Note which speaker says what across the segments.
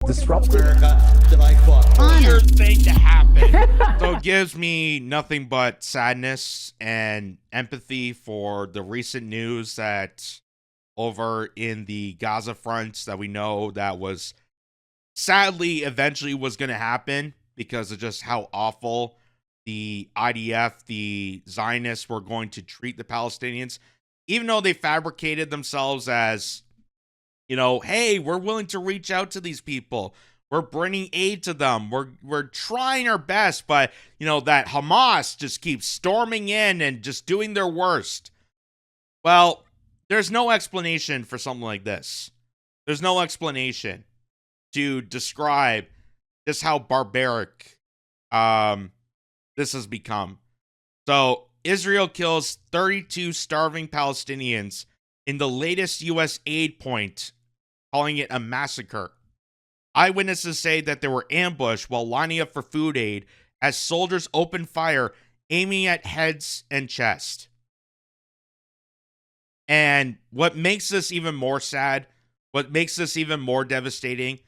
Speaker 1: disruptive.
Speaker 2: Weird thing to happen. So it gives me nothing but sadness and empathy for the recent news that over in the Gaza fronts that we know that was sadly eventually was going to happen because of just how awful the IDF, the Zionists, were going to treat the Palestinians, even though they fabricated themselves as, you know, hey, we're willing to reach out to these people. We're bringing aid to them. We're trying our best, but, you know, that Hamas just keeps storming in and just doing their worst. Well, there's no explanation for something like this. There's no explanation to describe just how barbaric this has become. So Israel kills 32 starving Palestinians in the latest U.S. aid point, calling it a massacre. Eyewitnesses say that they were ambushed while lining up for food aid as soldiers opened fire, aiming at heads and chest. And what makes this even more sad, what makes this even more devastating,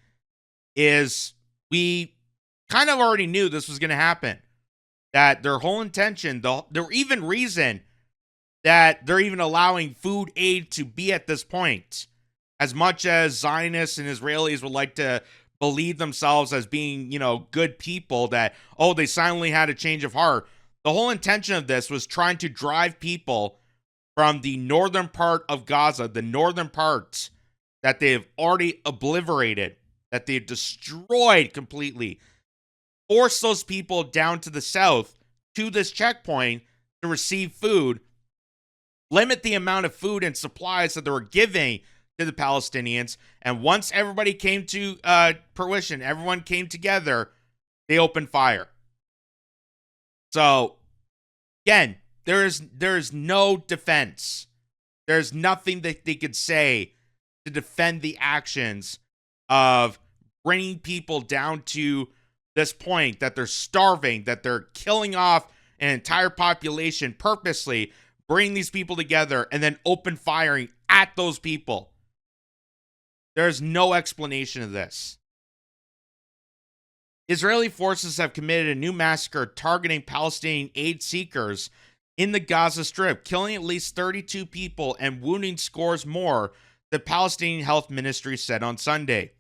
Speaker 2: is we kind of already knew this was going to happen. That their whole intention, the even reason that they're even allowing food aid to be at this point, as much as Zionists and Israelis would like to believe themselves as being, you know, good people, that, oh, they silently had a change of heart. The whole intention of this was trying to drive people from the northern part of Gaza, the northern parts that they've already obliterated, that they've destroyed completely, force those people down to the south to this checkpoint to receive food, limit the amount of food and supplies that they were giving to the Palestinians, and once everybody came to fruition, everyone came together, they opened fire. So, again, there is no defense. There's nothing that they could say to defend the actions of bringing people down to this point that they're starving, that they're killing off an entire population purposely, bring these people together, and then open firing at those people. There's no explanation of this. Israeli forces have committed a new massacre targeting Palestinian aid seekers in the Gaza Strip, killing at least 32 people and wounding scores more, the Palestinian Health Ministry said on Sunday.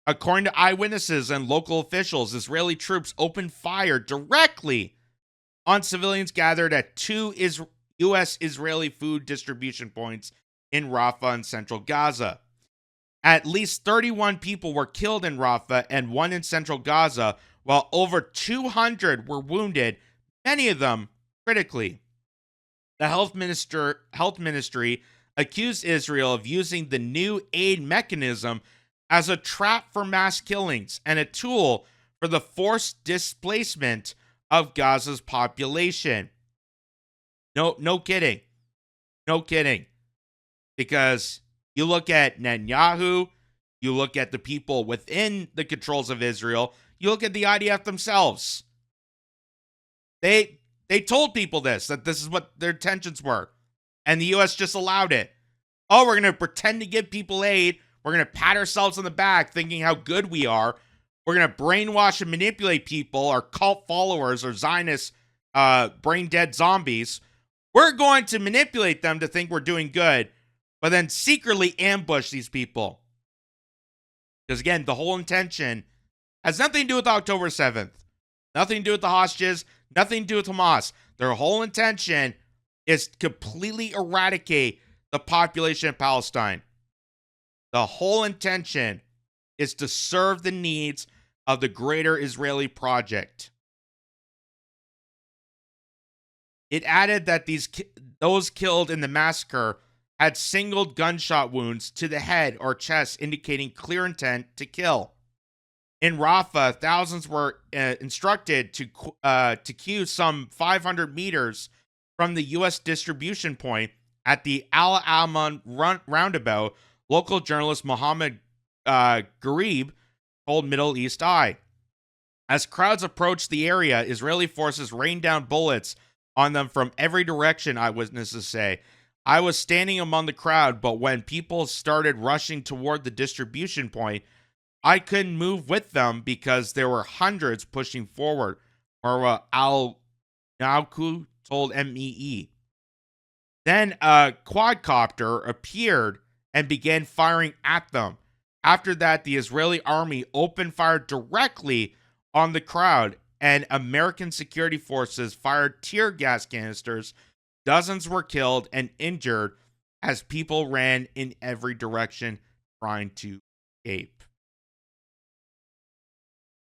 Speaker 2: According to eyewitnesses and local officials, Israeli troops opened fire directly on civilians gathered at two U.S.-Israeli food distribution points in Rafah and central Gaza. At least 31 people were killed in Rafah and one in central Gaza, while over 200 were wounded, many of them critically. The health ministry accused Israel of using the new aid mechanism as a trap for mass killings and a tool for the forced displacement of Gaza's population. No kidding. No kidding. Because you look at Netanyahu, you look at the people within the controls of Israel, you look at the IDF themselves. They told people that this is what their intentions were. And the U.S. just allowed it. Oh, we're going to pretend to give people aid. We're going to pat ourselves on the back thinking how good we are. We're going to brainwash and manipulate people, our cult followers, or Zionist brain-dead zombies. We're going to manipulate them to think we're doing good, but then secretly ambush these people. Because again, the whole intention has nothing to do with October 7th. Nothing to do with the hostages. Nothing to do with Hamas. Their whole intention is to completely eradicate the population of Palestine. The whole intention is to serve the needs of the greater Israeli project. It added that those killed in the massacre had single gunshot wounds to the head or chest, indicating clear intent to kill. In Rafah, thousands were instructed to queue some 500 meters from the U.S. distribution point at the Al Aman roundabout. Local journalist Mohammed Gharib told Middle East Eye. As crowds approached the area, Israeli forces rained down bullets on them from every direction, eyewitnesses say. I was standing among the crowd, but when people started rushing toward the distribution point, I couldn't move with them because there were hundreds pushing forward, Marwa Al-Nauku told MEE. Then a quadcopter appeared and began firing at them. After that, the Israeli army opened fire directly on the crowd, and American security forces fired tear gas canisters. Dozens were killed and injured as people ran in every direction trying to escape.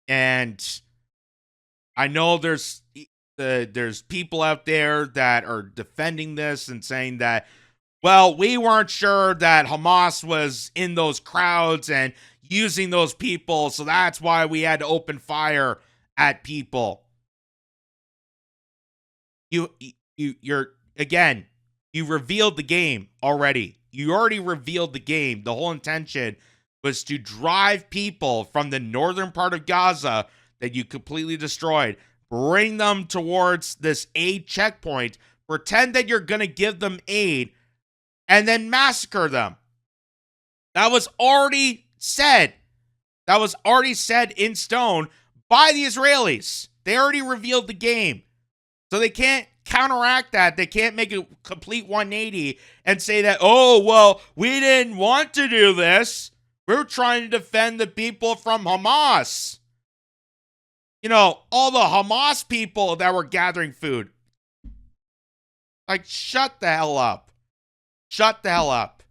Speaker 2: And I know there's people out there that are defending this and saying that, well, we weren't sure that Hamas was in those crowds and using those people, so that's why we had to open fire at people. You're again, you revealed the game already. You already revealed the game. The whole intention was to drive people from the northern part of Gaza that you completely destroyed, bring them towards this aid checkpoint, pretend that you're going to give them aid, and then massacre them. That was already said. That was already set in stone by the Israelis. They already revealed the game. So they can't counteract that. They can't make a complete 180 and say that, oh, well, we didn't want to do this. We're trying to defend the people from Hamas. You know, all the Hamas people that were gathering food. Like, shut the hell up. Shut the hell up.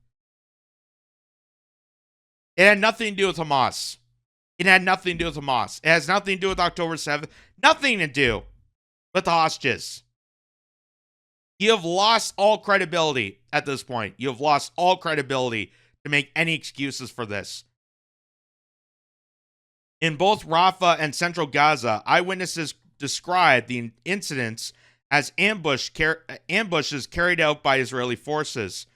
Speaker 2: It had nothing to do with Hamas. It had nothing to do with Hamas. It has nothing to do with October 7th. Nothing to do with the hostages. You have lost all credibility at this point. You have lost all credibility to make any excuses for this. In both Rafah and central Gaza, eyewitnesses described the incidents as ambushes carried out by Israeli forces.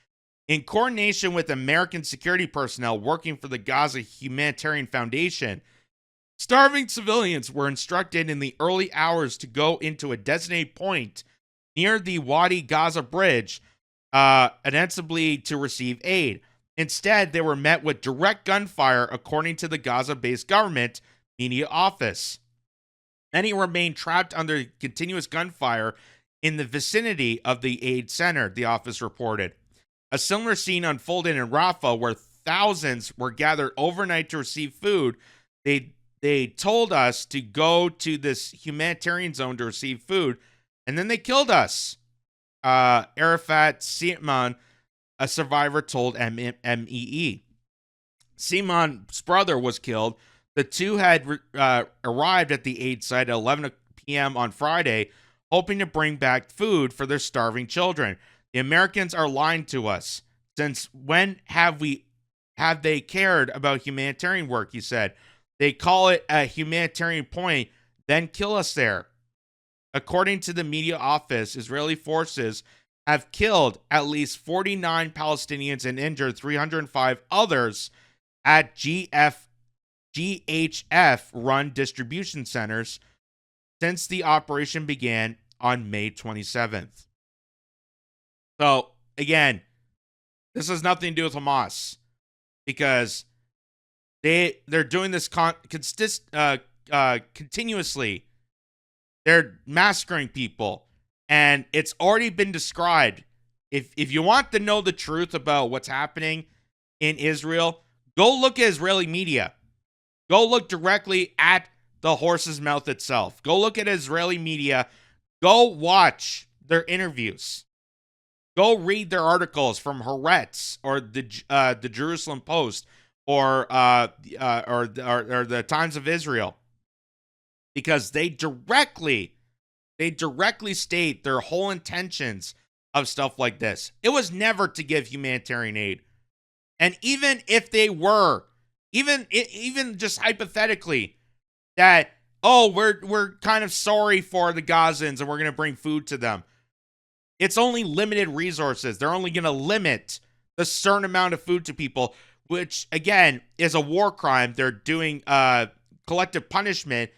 Speaker 2: In coordination with American security personnel working for the Gaza Humanitarian Foundation, starving civilians were instructed in the early hours to go into a designated point near the Wadi Gaza bridge, ostensibly to receive aid. Instead, they were met with direct gunfire, according to the Gaza-based government media office. Many remained trapped under continuous gunfire in the vicinity of the aid center, the office reported. A similar scene unfolded in Rafah, where thousands were gathered overnight to receive food. They told us to go to this humanitarian zone to receive food, and then they killed us. Arafat Simon, a survivor, told MEE. Simon's brother was killed. The two had arrived at the aid site at 11 p.m. on Friday, hoping to bring back food for their starving children. The Americans are lying to us. Since when have they cared about humanitarian work, he said. They call it a humanitarian point, then kill us there. According to the media office, Israeli forces have killed at least 49 Palestinians and injured 305 others at GHF-run distribution centers since the operation began on May 27th. So, again, this has nothing to do with Hamas, because they're doing this continuously. They're massacring people, and it's already been described. If you want to know the truth about what's happening in Israel, go look at Israeli media. Go look directly at the horse's mouth itself. Go look at Israeli media. Go watch their interviews. Go read their articles from Haaretz or the Jerusalem Post or the Times of Israel, because they directly state their whole intentions of stuff like this. It was never to give humanitarian aid, and even if they were, even just hypothetically, that we're kind of sorry for the Gazans and we're going to bring food to them. It's only limited resources. They're only going to limit a certain amount of food to people, which, again, is a war crime. They're doing collective punishment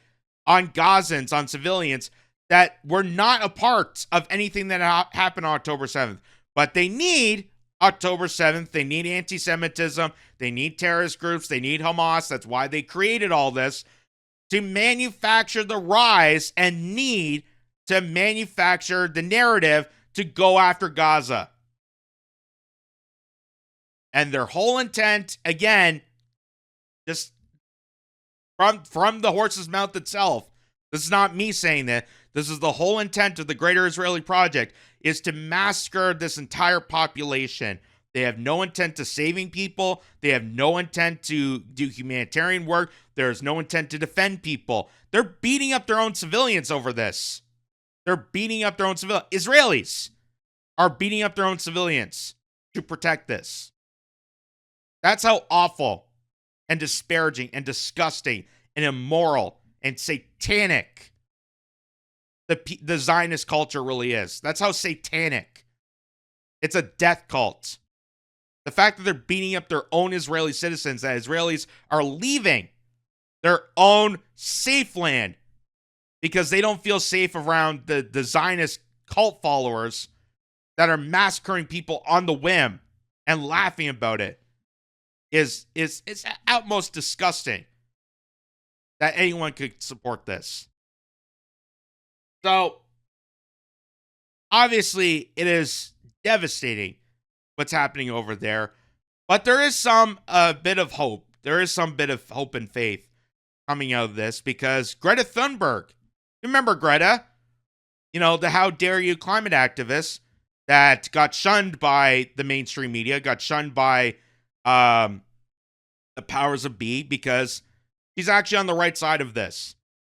Speaker 2: on Gazans, on civilians that were not a part of anything that happened on October 7th. But they need October 7th. They need anti-Semitism. They need terrorist groups. They need Hamas. That's why they created all this, to manufacture the rise and need to manufacture the narrative to go after Gaza. And their whole intent, again, just from the horse's mouth itself, this is not me saying that, this is the whole intent of the Greater Israeli Project, is to massacre this entire population. They have no intent to saving people. They have no intent to do humanitarian work. There's no intent to defend people. They're beating up their own civilians over this. They're beating up their own civilians. Israelis are beating up their own civilians to protect this. That's how awful and disparaging and disgusting and immoral and satanic the Zionist culture really is. That's how satanic. It's a death cult. The fact that they're beating up their own Israeli citizens, that Israelis are leaving their own safe land because they don't feel safe around the Zionist cult followers that are massacring people on the whim and laughing about it, is utmost disgusting that anyone could support this. So, obviously, it is devastating what's happening over there, but there is some bit of hope. There is some bit of hope and faith coming out of this, because Greta Thunberg, remember Greta? You know, the how dare you climate activist that got shunned by the mainstream media, got shunned by the powers of be, because she's actually on the right side of this.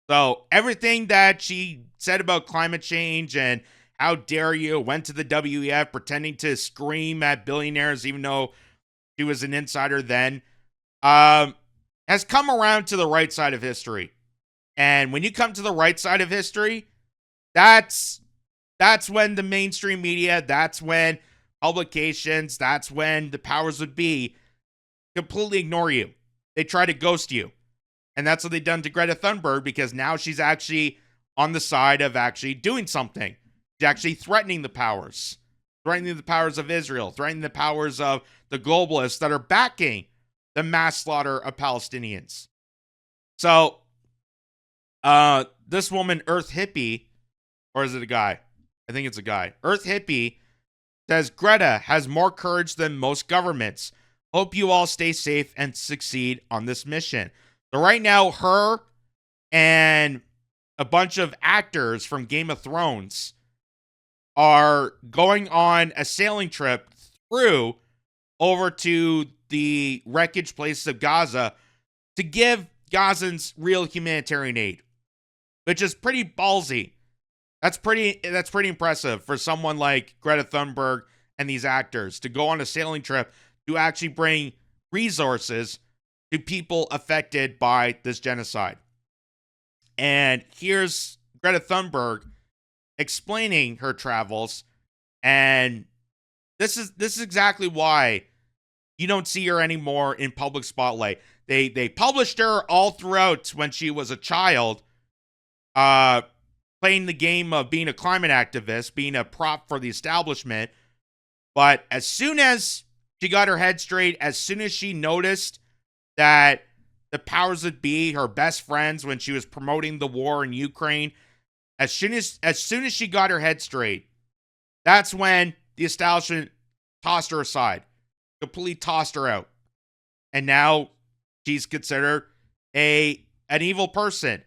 Speaker 2: So everything that she said about climate change and how dare you, went to the WEF pretending to scream at billionaires even though she was an insider then, has come around to the right side of history. And when you come to the right side of history, that's when the mainstream media, that's when publications, that's when the powers that be completely ignore you. They try to ghost you. And that's what they've done to Greta Thunberg, because now she's actually on the side of actually doing something. She's actually threatening the powers of Israel, threatening the powers of the globalists that are backing the mass slaughter of Palestinians. So, this woman, Earth Hippie, or is it a guy? I think it's a guy. Earth Hippie says, Greta has more courage than most governments. Hope you all stay safe and succeed on this mission. So right now, her and a bunch of actors from Game of Thrones are going on a sailing trip through over to the wreckage places of Gaza to give Gazans real humanitarian aid, which is pretty ballsy. That's pretty impressive for someone like Greta Thunberg and these actors to go on a sailing trip to actually bring resources to people affected by this genocide. And here's Greta Thunberg explaining her travels, and this is exactly why you don't see her anymore in public spotlight. They published her all throughout when she was a child, playing the game of being a climate activist, being a prop for the establishment. But as soon as she got her head straight, as soon as she noticed that the powers that be, her best friends when she was promoting the war in Ukraine, as soon as she got her head straight, that's when the establishment tossed her aside, completely tossed her out. And now she's considered an evil person.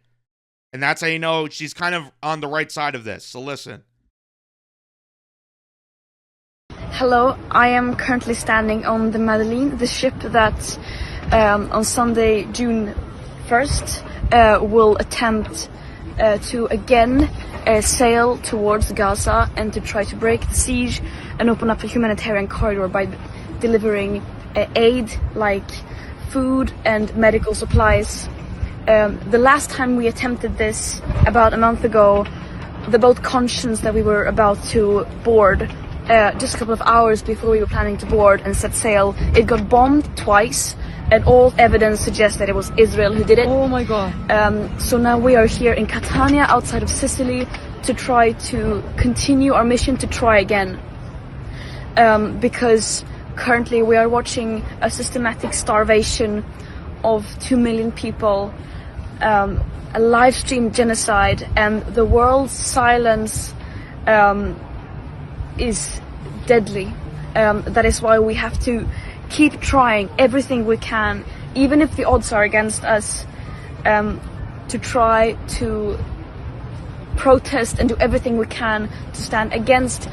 Speaker 2: And that's how you know she's kind of on the right side of this. So listen.
Speaker 1: Hello, I am currently standing on the Madeleine, the ship that on Sunday, June 1st, will attempt to again sail towards Gaza and to try to break the siege and open up a humanitarian corridor by delivering aid like food and medical supplies. The last time we attempted this, about a month ago, the boat Conscience that we were about to board, just a couple of hours before we were planning to board and set sail, it got bombed twice, and all evidence suggests that it was Israel who did it.
Speaker 3: Oh my god.
Speaker 1: So now we are here in Catania, outside of Sicily, to try to continue our mission to try again. because currently we are watching a systematic starvation of 2 million people, a live stream genocide, and the world's silence is deadly. That is why we have to keep trying everything we can, even if the odds are against us, to try to protest and do everything we can to stand against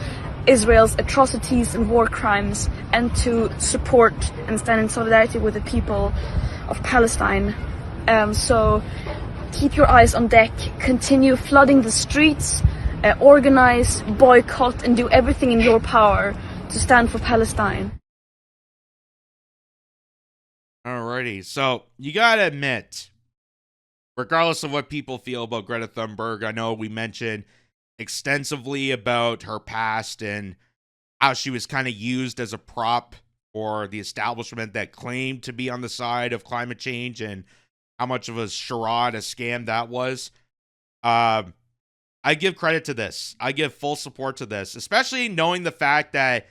Speaker 1: Israel's atrocities and war crimes, and to support and stand in solidarity with the people of Palestine. So keep your eyes on deck, continue flooding the streets, organize, boycott, and do everything in your power to stand for Palestine.
Speaker 2: Alrighty, so you gotta admit, regardless of what people feel about Greta Thunberg, I know we mentioned extensively about her past and how she was kind of used as a prop for the establishment that claimed to be on the side of climate change, and how much of a charade, a scam that was. I give credit to this. I give full support to this, especially knowing the fact that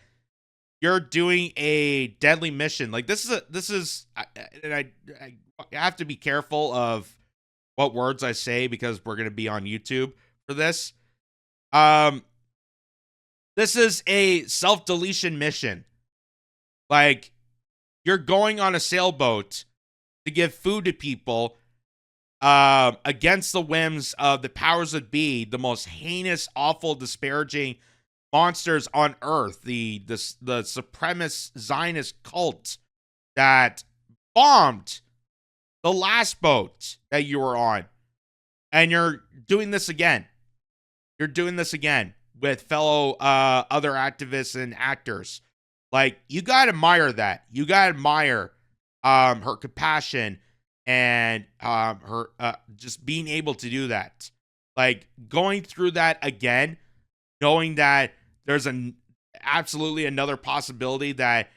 Speaker 2: you're doing a deadly mission. Like, and I have to be careful of what words I say because we're going to be on YouTube for this. This is a self-deletion mission. Like, you're going on a sailboat to give food to people against the whims of the powers that be, the most heinous, awful, disparaging monsters on earth, the supremacist Zionist cult that bombed the last boat that you were on. And you're doing this again. You're doing this again with fellow other activists and actors. Like, you gotta admire that. You gotta admire her compassion and her just being able to do that. Like, going through that again, knowing that there's absolutely another possibility that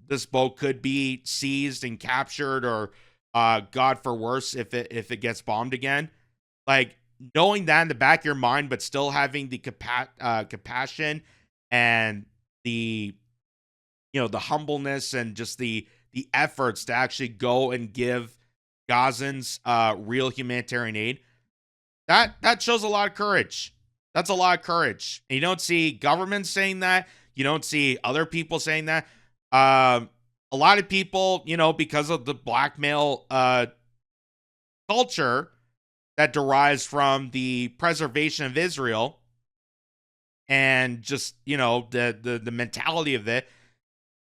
Speaker 2: this boat could be seized and captured, or God for worse, if it gets bombed again. Like, knowing that in the back of your mind, but still having the compassion and the humbleness and just the efforts to actually go and give Gazans real humanitarian aid. That shows a lot of courage. That's a lot of courage. And you don't see governments saying that. You don't see other people saying that. A lot of people, because of the blackmail culture that derives from the preservation of Israel and just, the mentality of it.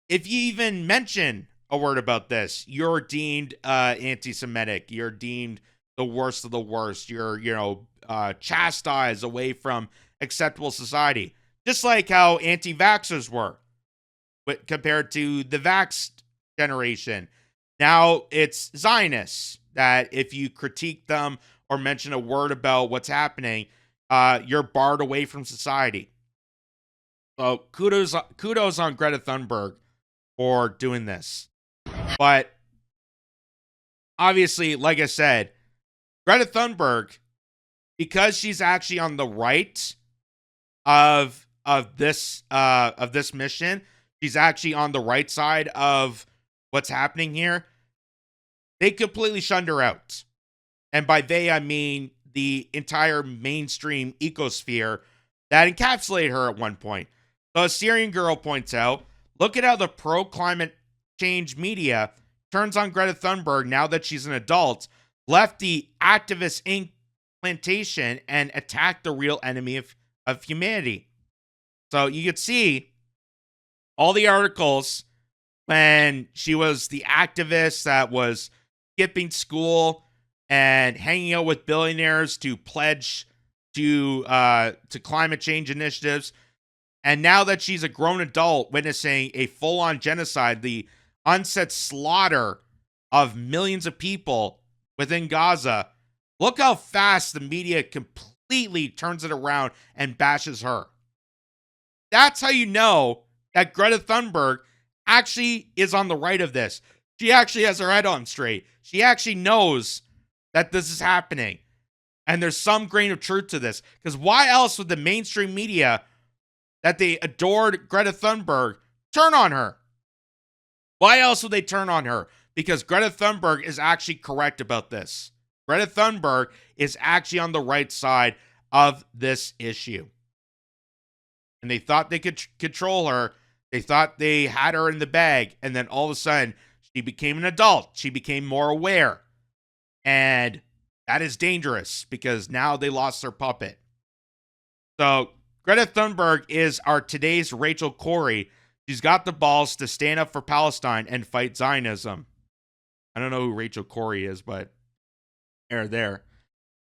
Speaker 2: If you even mention a word about this, you're deemed anti-Semitic. You're deemed the worst of the worst. You're, chastised away from acceptable society. Just like how anti-vaxxers were compared to the vaxxed generation. Now it's Zionists that if you critique them or mention a word about what's happening, you're barred away from society. So kudos on Greta Thunberg for doing this. But obviously, like I said, Greta Thunberg, because she's actually on the right of this mission, she's actually on the right side of what's happening here. They completely shunned her out. And by they, I mean the entire mainstream ecosphere that encapsulated her at one point. So a Syrian girl points out, look at how the pro-climate change media turns on Greta Thunberg now that she's an adult, left the activist ink plantation, and attacked the real enemy of humanity. So you could see all the articles when she was the activist that was skipping school and hanging out with billionaires to pledge to climate change initiatives. And now that she's a grown adult witnessing a full-on genocide, the unsaid slaughter of millions of people within Gaza, look how fast the media completely turns it around and bashes her. That's how you know that Greta Thunberg actually is on the right of this. She actually has her head on straight. She actually knows that this is happening. And there's some grain of truth to this. Because why else would the mainstream media that they adored Greta Thunberg turn on her. Why else would they turn on her? Because Greta Thunberg is actually correct about this. Greta Thunberg is actually on the right side of this issue. And they thought they could control her. They thought they had her in the bag. And then all of a sudden, she became an adult. She became more aware. And that is dangerous because now they lost their puppet. So Greta Thunberg is our today's Rachel Corrie. She's got the balls to stand up for Palestine and fight Zionism. I don't know who Rachel Corrie is, but there.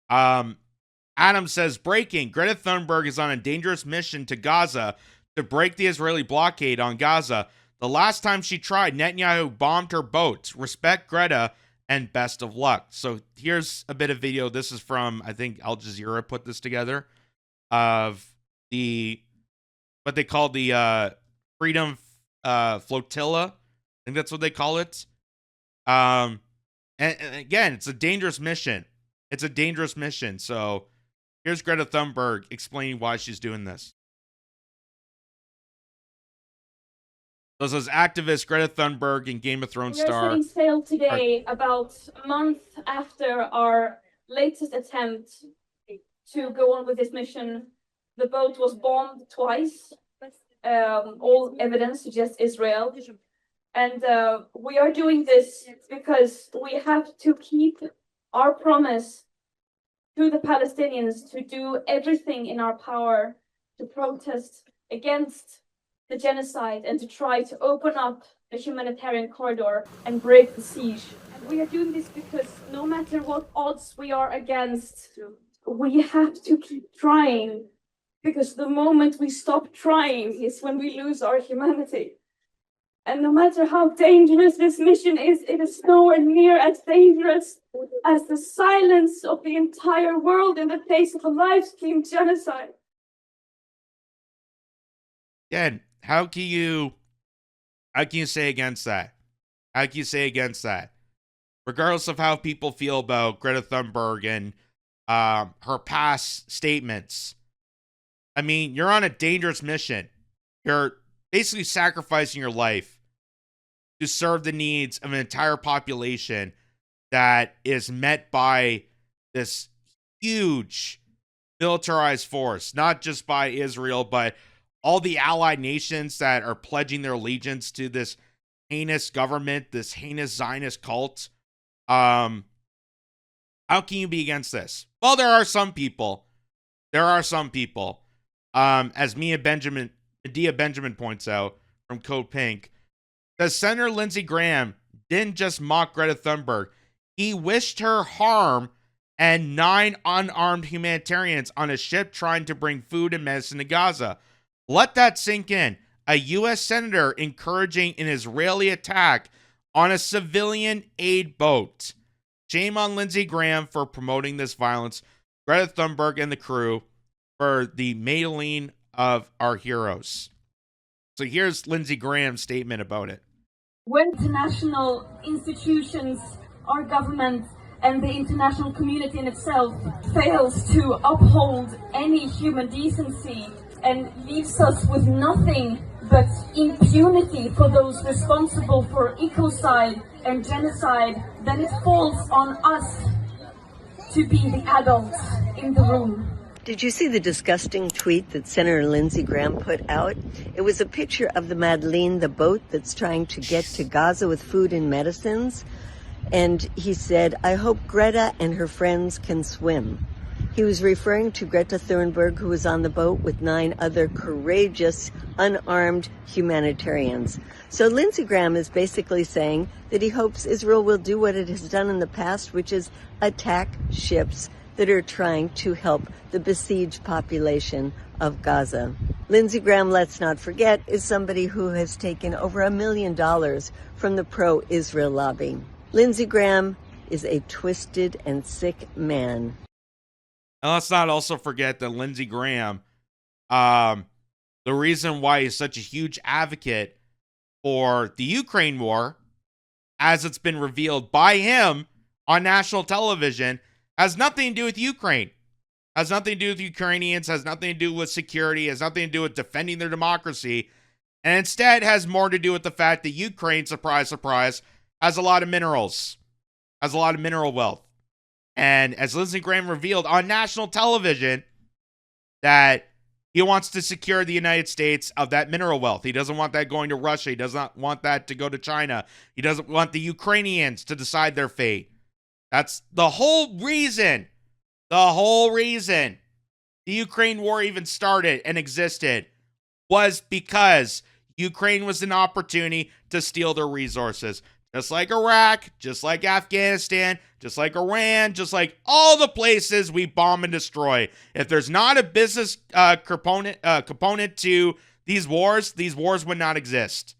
Speaker 2: Adam says, breaking. Greta Thunberg is on a dangerous mission to Gaza to break the Israeli blockade on Gaza. The last time she tried, Netanyahu bombed her boat. Respect Greta and best of luck. So here's a bit of video. This is from, I think Al Jazeera put this together, of what they call the Freedom Flotilla. I think that's what they call it. And again, it's a dangerous mission. It's a dangerous mission. So here's Greta Thunberg explaining why she's doing this. So this is activist Greta Thunberg and Game of Thrones star.
Speaker 1: We're setting sail today about a month after our latest attempt to go on with this mission. The boat was bombed twice. All evidence suggests Israel. And we are doing this because we have to keep our promise to the Palestinians to do everything in our power to protest against the genocide and to try to open up a humanitarian corridor and break the siege. And we are doing this because no matter what odds we are against, we have to keep trying, because the moment we stop trying is when we lose our humanity. And no matter how dangerous this mission is, it is nowhere near as dangerous as the silence of the entire world in the face of a live-streamed genocide.
Speaker 2: Again, how can you say against that? How can you say against that? Regardless of how people feel about Greta Thunberg and her past statements, I mean, you're on a dangerous mission. You're basically sacrificing your life to serve the needs of an entire population that is met by this huge militarized force, not just by Israel, but all the allied nations that are pledging their allegiance to this heinous government, this heinous Zionist cult. How can you be against this? Well, there are some people. As Medea Benjamin points out from Code Pink, that Senator Lindsey Graham didn't just mock Greta Thunberg. He wished her harm and 9 unarmed humanitarians on a ship trying to bring food and medicine to Gaza. Let that sink in. A U.S. senator encouraging an Israeli attack on a civilian aid boat. Shame on Lindsey Graham for promoting this violence. Greta Thunberg and the crew for the mailing of our heroes. So here's Lindsey Graham's statement about it.
Speaker 1: When international institutions, our government, and the international community in itself fails to uphold any human decency and leaves us with nothing but impunity for those responsible for ecocide and genocide, then it falls on us to be the adults in the room.
Speaker 3: Did you see the disgusting tweet that Senator Lindsey Graham put out? It was a picture of the Madeleine, the boat that's trying to get to Gaza with food and medicines. And he said, I hope Greta and her friends can swim. He was referring to Greta Thunberg, who was on the boat with 9 other courageous, unarmed humanitarians. So Lindsey Graham is basically saying that he hopes Israel will do what it has done in the past, which is attack ships that are trying to help the besieged population of Gaza. Lindsey Graham, let's not forget, is somebody who has taken over $1 million from the pro-Israel lobby. Lindsey Graham is a twisted and sick man.
Speaker 2: And let's not also forget that Lindsey Graham, the reason why he's such a huge advocate for the Ukraine war, as it's been revealed by him on national television, has nothing to do with Ukraine. Has nothing to do with Ukrainians, has nothing to do with security, has nothing to do with defending their democracy, and instead has more to do with the fact that Ukraine, surprise, surprise, has a lot of minerals, has a lot of mineral wealth. And as Lindsey Graham revealed on national television, that he wants to secure the United States of that mineral wealth. He doesn't want that going to Russia. He doesn't want that to go to China. He doesn't want the Ukrainians to decide their fate. That's the whole reason. The whole reason the Ukraine war even started and existed was because Ukraine was an opportunity to steal their resources. Just like Iraq, just like Afghanistan, just like Iran, just like all the places we bomb and destroy. If there's not a business component to these wars would not exist.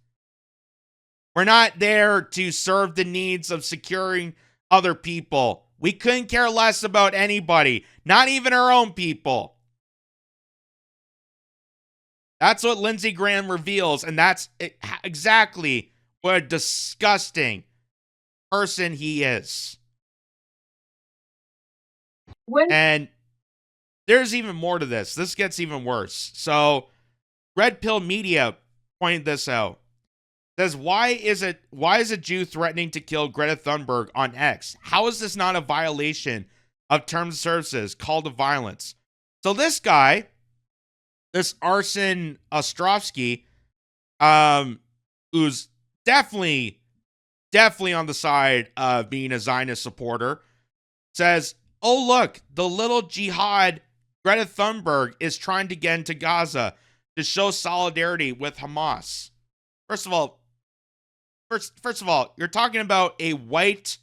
Speaker 2: We're not there to serve the needs of securing other people. We couldn't care less about anybody, not even our own people. That's what Lindsey Graham reveals, and that's exactly what a disgusting person he is. And there's even more to this. This gets even worse. So, Red Pill Media pointed this out. Says, why is a Jew threatening to kill Greta Thunberg on X? How is this not a violation of terms of services, call to violence? So this guy, this Arsen Ostrovsky, who's definitely on the side of being a Zionist supporter, says, oh, look, the little jihad Greta Thunberg is trying to get into Gaza to show solidarity with Hamas. First of all, you're talking about a white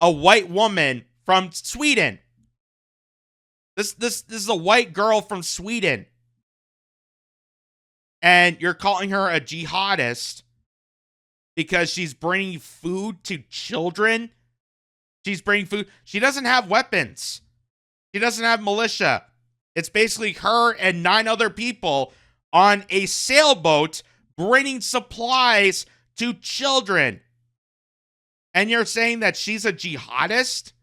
Speaker 2: woman from Sweden. This is a white girl from Sweden. And you're calling her a jihadist because she's bringing food to children. She's bringing food. She doesn't have weapons. She doesn't have militia. It's basically her and 9 other people on a sailboat bringing supplies to children. And you're saying that she's a jihadist?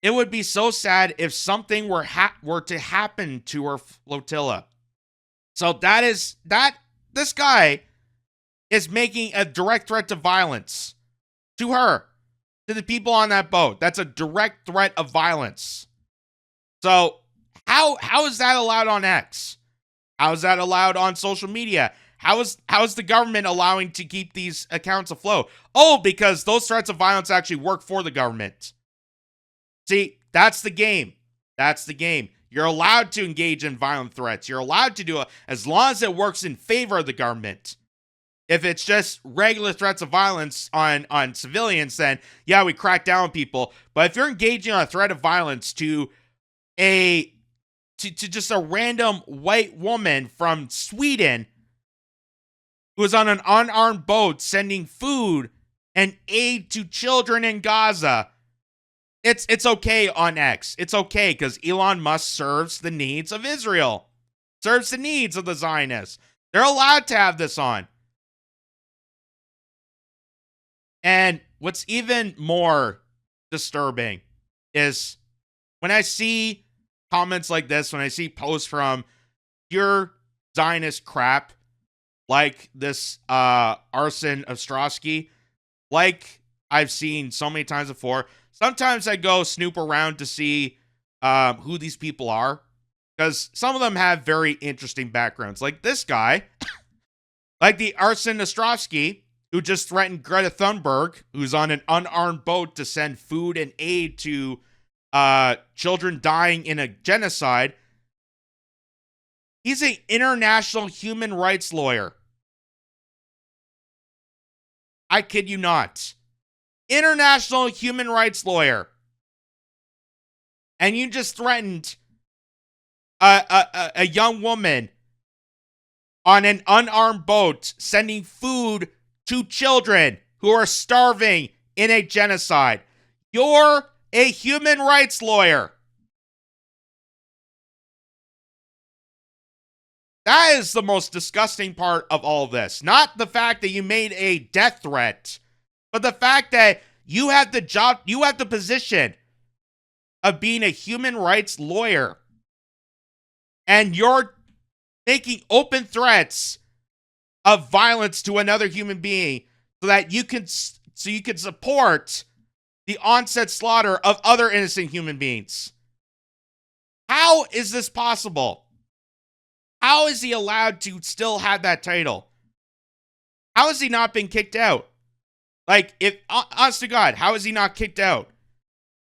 Speaker 2: It would be so sad if something were to happen to her flotilla. So this guy is making a direct threat to violence to her, to the people on that boat. That's a direct threat of violence. So how is that allowed on X? How is that allowed on social media? How is the government allowing to keep these accounts afloat? Oh, because those threats of violence actually work for the government. See, that's the game. That's the game. You're allowed to engage in violent threats. You're allowed to do it as long as it works in favor of the government. If it's just regular threats of violence on civilians, then yeah, we crack down on people. But if you're engaging on a threat of violence to just a random white woman from Sweden who was on an unarmed boat sending food and aid to children in Gaza, it's okay on X. It's okay because Elon Musk serves the needs of Israel, serves the needs of the Zionists. They're allowed to have this on. And what's even more disturbing is when I see comments like this, when I see posts from pure Zionist crap like this Arsen Ostrowski, like I've seen so many times before, sometimes I go snoop around to see who these people are, because some of them have very interesting backgrounds. Like this guy, like the Arsen Ostrowski, who just threatened Greta Thunberg, who's on an unarmed boat to send food and aid to children dying in a genocide. He's an international human rights lawyer. I kid you not. International human rights lawyer. And you just threatened a young woman on an unarmed boat sending food to children who are starving in a genocide. You're a human rights lawyer. That is the most disgusting part of all of this. Not the fact that you made a death threat, but the fact that You have the job, you have the position of being a human rights lawyer, and you're making open threats of violence to another human being so you can support the onset slaughter of other innocent human beings. How is this possible? How is he allowed to still have that title? How has he not been kicked out? Like, if, honest to God, how is he not kicked out?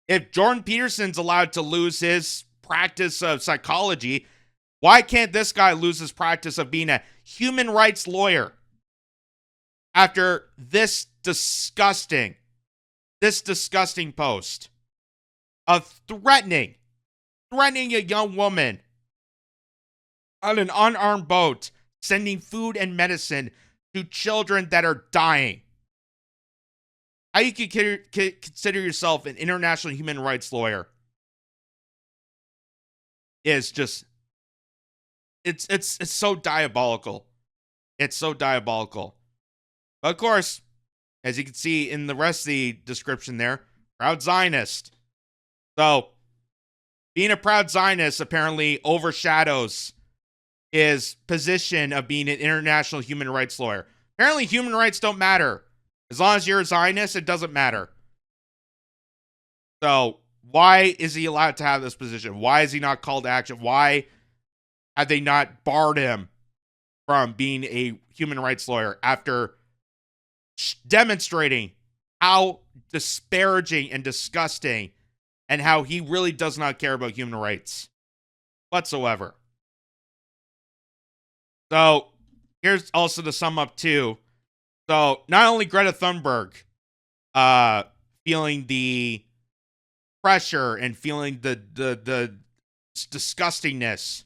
Speaker 2: If Jordan Peterson's allowed to lose his practice of psychology, why can't this guy lose his practice of being a human rights lawyer after this disgusting post of threatening a young woman on an unarmed boat, sending food and medicine to children that are dying? How you can consider yourself an international human rights lawyer is just, it's so diabolical. It's so diabolical. But of course, as you can see in the rest of the description there, proud Zionist. So, being a proud Zionist apparently overshadows his position of being an international human rights lawyer. Apparently, human rights don't matter. As long as you're a Zionist, it doesn't matter. So, why is he allowed to have this position? Why is he not called to action? Why have they not barred him from being a human rights lawyer after demonstrating how disparaging and disgusting and how he really does not care about human rights whatsoever? So, here's also to sum up too. So, not only Greta Thunberg feeling the pressure and feeling the disgustingness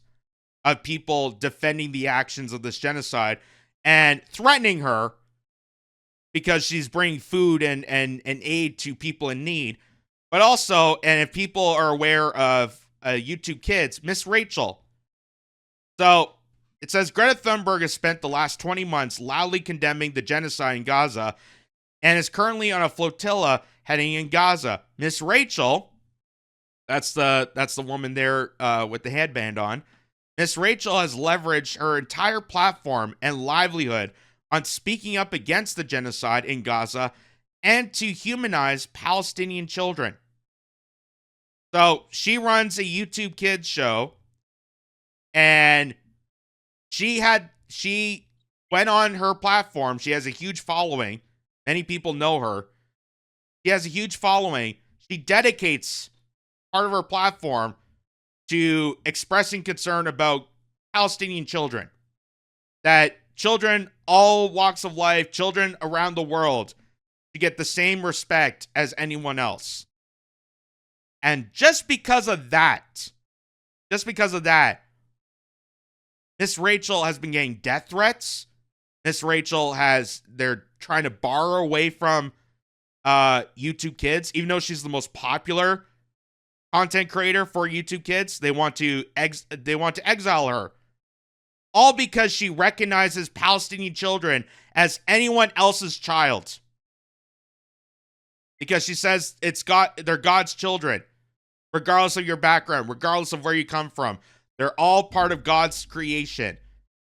Speaker 2: of people defending the actions of this genocide and threatening her because she's bringing food and aid to people in need, but also, and if people are aware of YouTube Kids, Miss Rachel. So, it says Greta Thunberg has spent the last 20 months loudly condemning the genocide in Gaza and is currently on a flotilla heading in Gaza. Miss Rachel, that's the woman there with the headband on. Miss Rachel has leveraged her entire platform and livelihood on speaking up against the genocide in Gaza and to humanize Palestinian children. So she runs a YouTube Kids show, and she went on her platform. She has a huge following. Many people know her. She has a huge following. She dedicates part of her platform to expressing concern about Palestinian children. That children, all walks of life, children around the world, to get the same respect as anyone else. And just because of that, Miss Rachel has been getting death threats. Miss Rachel they're trying to bar her away from YouTube Kids, even though she's the most popular content creator for YouTube Kids. They want to exile her, all because she recognizes Palestinian children as anyone else's child. Because she says they're God's children, regardless of your background, regardless of where you come from. They're all part of God's creation,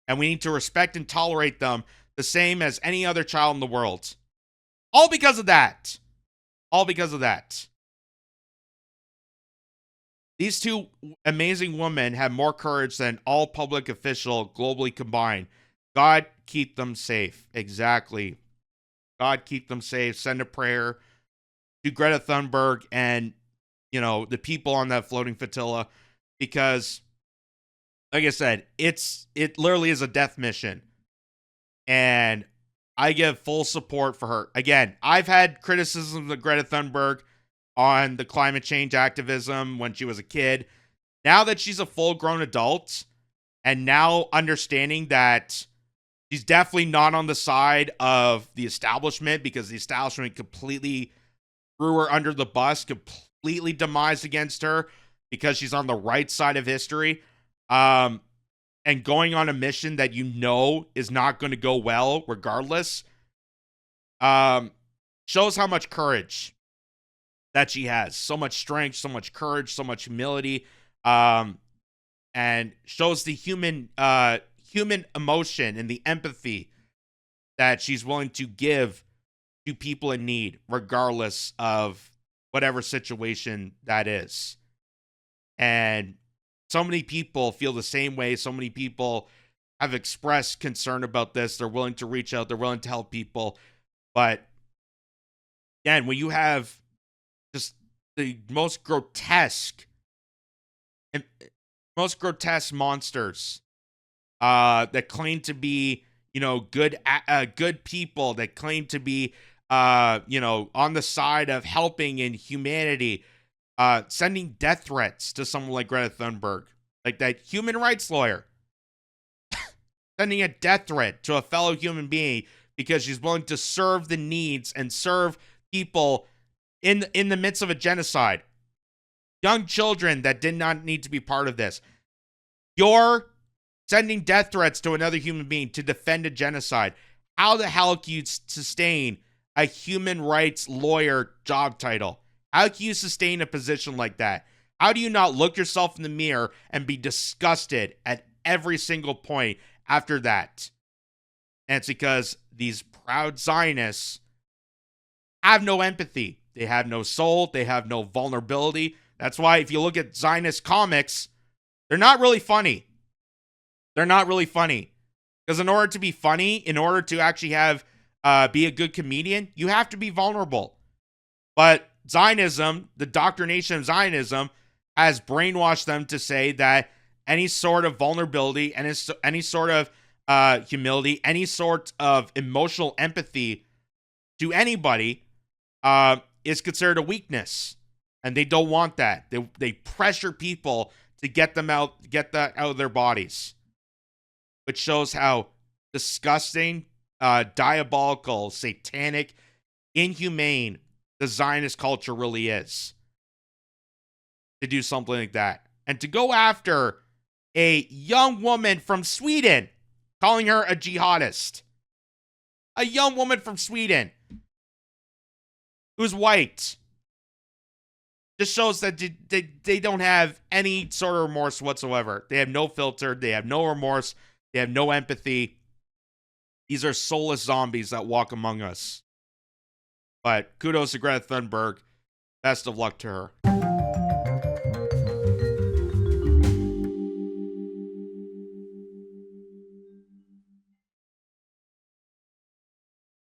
Speaker 2: and we need to respect and tolerate them the same as any other child in the world. All because of that. All because of that. These two amazing women have more courage than all public officials globally combined. God keep them safe. Exactly. God keep them safe. Send a prayer to Greta Thunberg and, the people on that floating flotilla, because, like I said, it literally is a death mission. And I give full support for her. Again, I've had criticisms of Greta Thunberg on the climate change activism when she was a kid. Now that she's a full-grown adult, and now understanding that she's definitely not on the side of the establishment, because the establishment completely threw her under the bus, completely demised against her because she's on the right side of history, and going on a mission that is not going to go well regardless. shows how much courage that she has. So much strength, so much courage, so much humility, and shows the human emotion and the empathy that she's willing to give to people in need, regardless of whatever situation that is. And so many people feel the same way. So many people have expressed concern about this. They're willing to reach out. They're willing to help people. But again, when you have just the most grotesque monsters that claim to be, good people, that claim to be, on the side of helping in humanity, sending death threats to someone like Greta Thunberg, like that human rights lawyer, sending a death threat to a fellow human being because she's willing to serve the needs and serve people in the midst of a genocide. Young children that did not need to be part of this. You're sending death threats to another human being to defend a genocide. How the hell can you sustain a human rights lawyer job title? How can you sustain a position like that? How do you not look yourself in the mirror and be disgusted at every single point after that? And it's because these proud Zionists have no empathy. They have no soul. They have no vulnerability. That's why if you look at Zionist comics, they're not really funny. They're not really funny. Because in order to be funny, in order to actually be a good comedian, you have to be vulnerable. But Zionism, the doctrination of Zionism, has brainwashed them to say that any sort of vulnerability, and any sort of humility, any sort of emotional empathy to anybody is considered a weakness. And they don't want that. They pressure people to get that out of their bodies. Which shows how disgusting, diabolical, satanic, inhumane the Zionist culture really is. To do something like that. And to go after a young woman from Sweden, calling her a jihadist. A young woman from Sweden who's white. Just shows that they don't have any sort of remorse whatsoever. They have no filter. They have no remorse. They have no empathy. These are soulless zombies that walk among us. But kudos to Greta Thunberg. Best of luck to her.